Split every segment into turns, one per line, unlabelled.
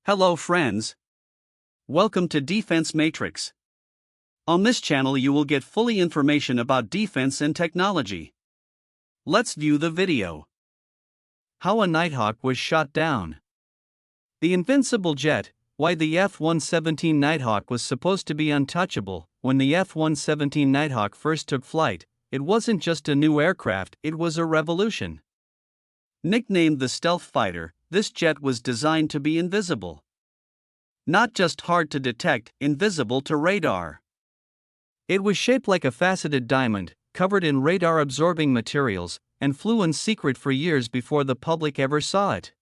Hello friends. Welcome to Defense Matrix. On this channel you will get fully information about defense and technology. Let's view the video. How a Nighthawk was shot down. The invincible jet. Why the F-117 Nighthawk was supposed to be untouchable. When the F-117 Nighthawk first took flight, it wasn't just a new aircraft, it was a revolution. Nicknamed the stealth fighter, this jet was designed to be invisible. Not just hard to detect, invisible to radar. It was shaped like a faceted diamond, covered in radar-absorbing materials, and flew in secret for years before the public ever saw it.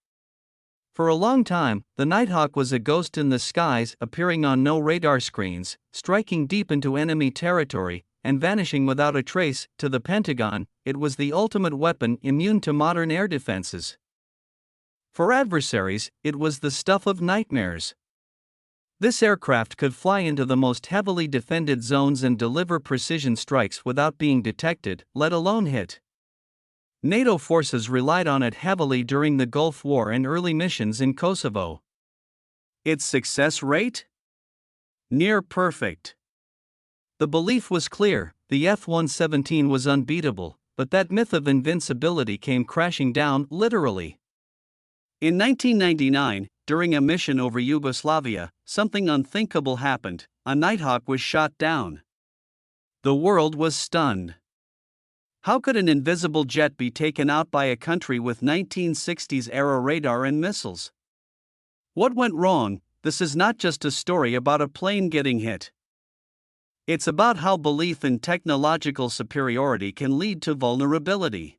For a long time, the Nighthawk was a ghost in the skies, appearing on no radar screens, striking deep into enemy territory, and vanishing without a trace. To the Pentagon, it was the ultimate weapon, immune to modern air defenses. For adversaries, it was the stuff of nightmares. This aircraft could fly into the most heavily defended zones and deliver precision strikes without being detected, let alone hit. NATO forces relied on it heavily during the Gulf War and early missions in Kosovo. Its success rate? Near perfect. The belief was clear, the F-117 was unbeatable, but that myth of invincibility came crashing down, literally. In 1999, during a mission over Yugoslavia, something unthinkable happened. A Nighthawk was shot down. The world was stunned. How could an invisible jet be taken out by a country with 1960s-era radar and missiles? What went wrong? This is not just a story about a plane getting hit. It's about how belief in technological superiority can lead to vulnerability.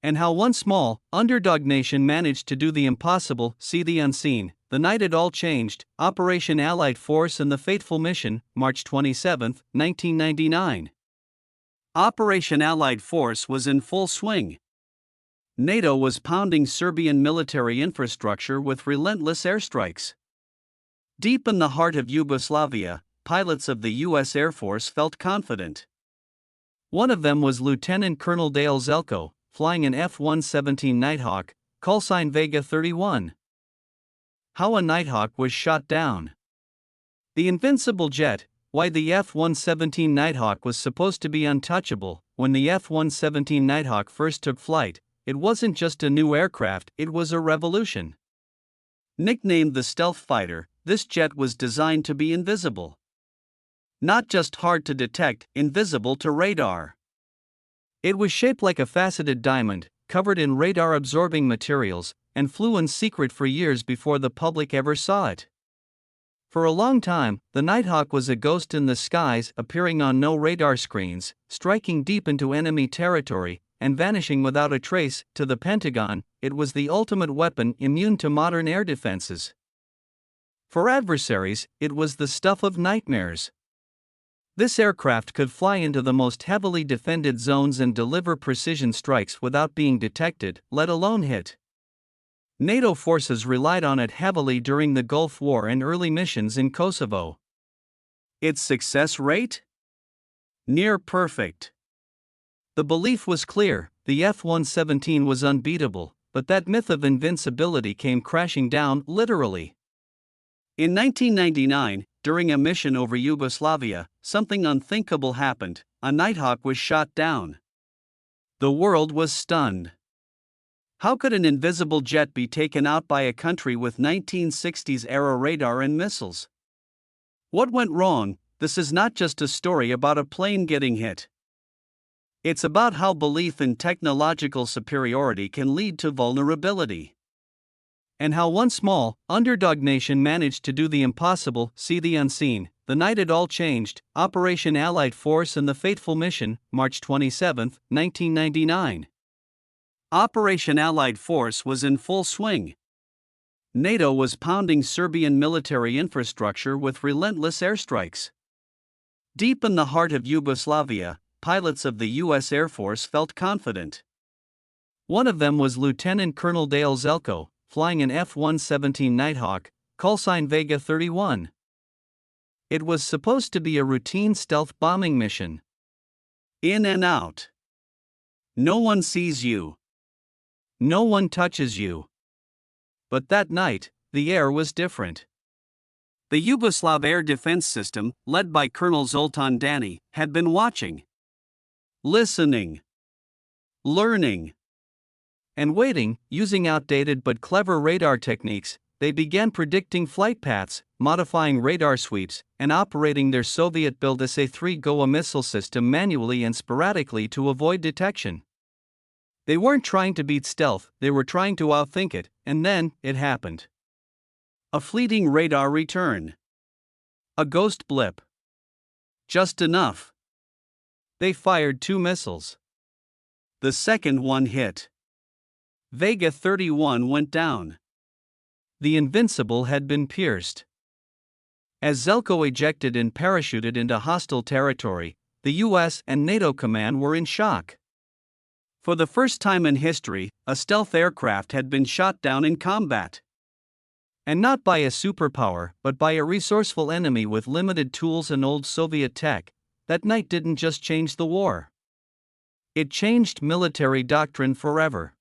And how one small, underdog nation managed to do the impossible. See the unseen. The night it all changed. Operation Allied Force and the fateful mission, March 27, 1999. Operation Allied Force was in full swing. NATO was pounding Serbian military infrastructure with relentless airstrikes. Deep in the heart of Yugoslavia, pilots of the U.S. Air Force felt confident. One of them was Lieutenant Colonel Dale Zelko, flying an F-117 Nighthawk, callsign Vega 31. How a Nighthawk was shot down. The invincible jet. Why the F-117 Nighthawk was supposed to be untouchable. When the F-117 Nighthawk first took flight, it wasn't just a new aircraft, it was a revolution. Nicknamed the stealth fighter, this jet was designed to be invisible. Not just hard to detect, invisible to radar. It was shaped like a faceted diamond, covered in radar-absorbing materials, and flew in secret for years before the public ever saw it. For a long time, the Nighthawk was a ghost in the skies, appearing on no radar screens, striking deep into enemy territory, and vanishing without a trace. To the Pentagon, it was the ultimate weapon, immune to modern air defenses. For adversaries, it was the stuff of nightmares. This aircraft could fly into the most heavily defended zones and deliver precision strikes without being detected, let alone hit. NATO forces relied on it heavily during the Gulf War and early missions in Kosovo. Its success rate? Near perfect. The belief was clear, the F-117 was unbeatable, but that myth of invincibility came crashing down, literally. In 1999, during a mission over Yugoslavia, something unthinkable happened. A Nighthawk was shot down. The world was stunned. How could an invisible jet be taken out by a country with 1960s-era radar and missiles? What went wrong? This is not just a story about a plane getting hit. It's about how belief in technological superiority can lead to vulnerability. And how one small, underdog nation managed to do the impossible. See the unseen. The night it all changed. Operation Allied Force and the fateful mission, March 27, 1999. Operation Allied Force was in full swing. NATO was pounding Serbian military infrastructure with relentless airstrikes. Deep in the heart of Yugoslavia, pilots of the U.S. Air Force felt confident. One of them was Lieutenant Colonel Dale Zelko, flying an F-117 Nighthawk, callsign Vega 31. It was supposed to be a routine stealth bombing mission. In and out. No one sees you. No one touches you. But that night, the air was different. The Yugoslav air defense system, led by Colonel Zoltan Dani, had been watching, listening, learning, and waiting. Using outdated but clever radar techniques, they began predicting flight paths, modifying radar sweeps, and operating their Soviet-built SA-3 Goa missile system manually and sporadically to avoid detection. They weren't trying to beat stealth, they were trying to outthink it, and then, it happened. A fleeting radar return. A ghost blip. Just enough. They fired 2 missiles. The second one hit. Vega 31 went down. The Invincible had been pierced. As Zelko ejected and parachuted into hostile territory, the US and NATO command were in shock. For the first time in history, a stealth aircraft had been shot down in combat. And not by a superpower, but by a resourceful enemy with limited tools and old Soviet tech. That night didn't just change the war. It changed military doctrine forever.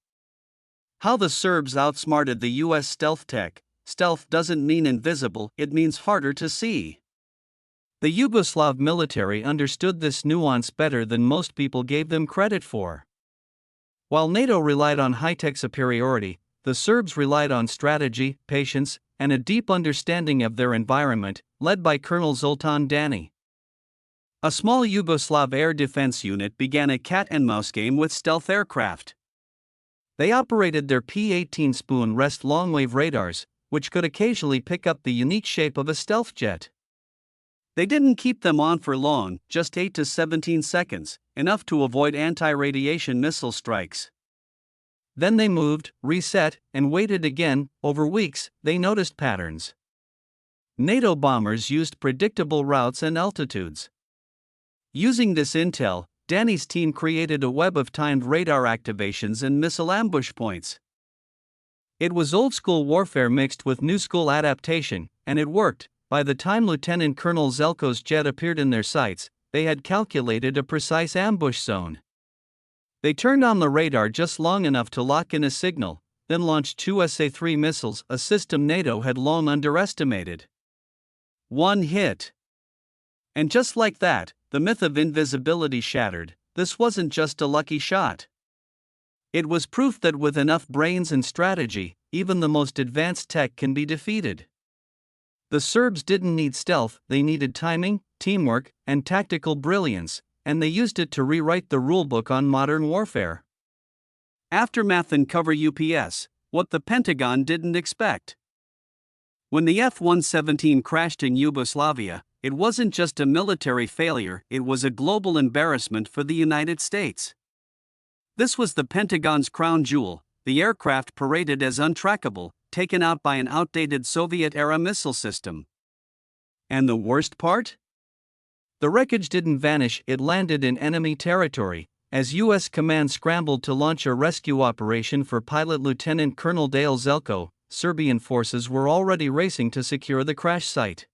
How the Serbs outsmarted the US stealth tech. Stealth doesn't mean invisible, it means harder to see. The Yugoslav military understood this nuance better than most people gave them credit for. While NATO relied on high-tech superiority, the Serbs relied on strategy, patience, and a deep understanding of their environment, led by Colonel Zoltan Dani. A small Yugoslav air defense unit began a cat-and-mouse game with stealth aircraft. They operated their P-18 spoon rest long-wave radars, which could occasionally pick up the unique shape of a stealth jet. They didn't keep them on for long, just 8 to 17 seconds, enough to avoid anti-radiation missile strikes. Then they moved, reset, and waited again. Over weeks, they noticed patterns. NATO bombers used predictable routes and altitudes. Using this intel, Dani's team created a web of timed radar activations and missile ambush points. It was old-school warfare mixed with new-school adaptation, and it worked. By the time Lieutenant Colonel Zelko's jet appeared in their sights, they had calculated a precise ambush zone. They turned on the radar just long enough to lock in a signal, then launched 2 SA-3 missiles, a system NATO had long underestimated. One hit. And just like that, the myth of invisibility shattered. This wasn't just a lucky shot. It was proof that with enough brains and strategy, even the most advanced tech can be defeated. The Serbs didn't need stealth, they needed timing, teamwork, and tactical brilliance, and they used it to rewrite the rulebook on modern warfare. Aftermath and cover UPS, what the Pentagon didn't expect. When the F-117 crashed in Yugoslavia, it wasn't just a military failure, it was a global embarrassment for the United States. This was the Pentagon's crown jewel, the aircraft paraded as untrackable, taken out by an outdated Soviet-era missile system. And the worst part? The wreckage didn't vanish, it landed in enemy territory, as U.S. command scrambled to launch a rescue operation for pilot Lieutenant Colonel Dale Zelko. Serbian forces were already racing to secure the crash site.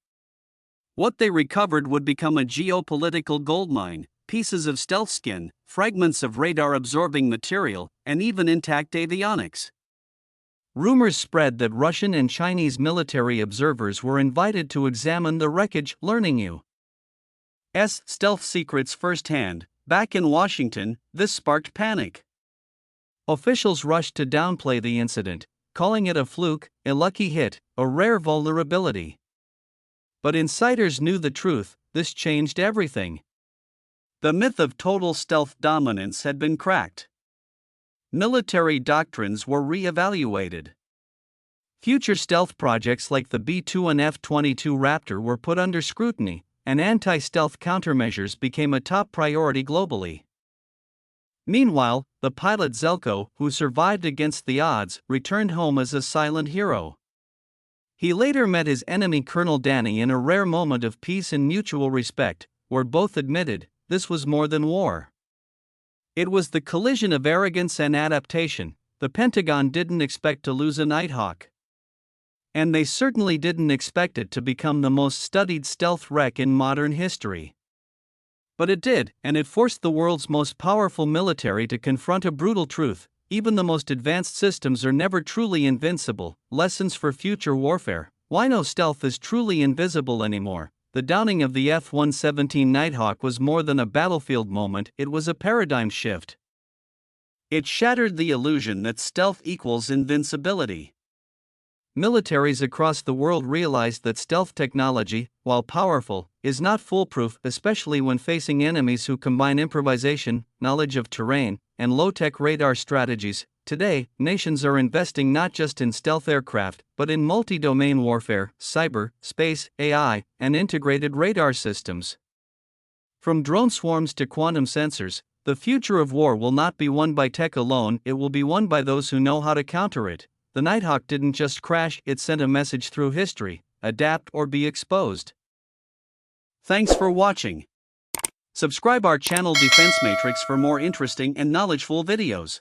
What they recovered would become a geopolitical goldmine: pieces of stealth skin, fragments of radar-absorbing material, and even intact avionics. Rumors spread that Russian and Chinese military observers were invited to examine the wreckage, learning U.S. stealth secrets firsthand. Back in Washington, this sparked panic. Officials rushed to downplay the incident, calling it a fluke, a lucky hit, a rare vulnerability. But insiders knew the truth: this changed everything. The myth of total stealth dominance had been cracked. Military doctrines were re-evaluated. Future stealth projects like the B-2 and F-22 Raptor were put under scrutiny, and anti-stealth countermeasures became a top priority globally. Meanwhile, the pilot Zelko, who survived against the odds, returned home as a silent hero. He later met his enemy Colonel Dani in a rare moment of peace and mutual respect, where both admitted this was more than war. It was the collision of arrogance and adaptation. The Pentagon didn't expect to lose a Nighthawk. And they certainly didn't expect it to become the most studied stealth wreck in modern history. But it did, and it forced the world's most powerful military to confront a brutal truth: Even the most advanced systems are never truly invincible. Lessons for future warfare. Why no stealth is truly invisible anymore? The downing of the F-117 Nighthawk was more than a battlefield moment, it was a paradigm shift. It shattered the illusion that stealth equals invincibility. Militaries across the world realized that stealth technology, while powerful, is not foolproof, especially when facing enemies who combine improvisation, knowledge of terrain, and low-tech radar strategies. Today, nations are investing not just in stealth aircraft, but in multi-domain warfare, cyber, space, AI, and integrated radar systems. From drone swarms to quantum sensors, the future of war will not be won by tech alone, it will be won by those who know how to counter it. The Nighthawk didn't just crash, it sent a message through history: adapt or be exposed. Thanks for watching. Subscribe our channel Defense Matrix for more interesting and knowledgeful videos.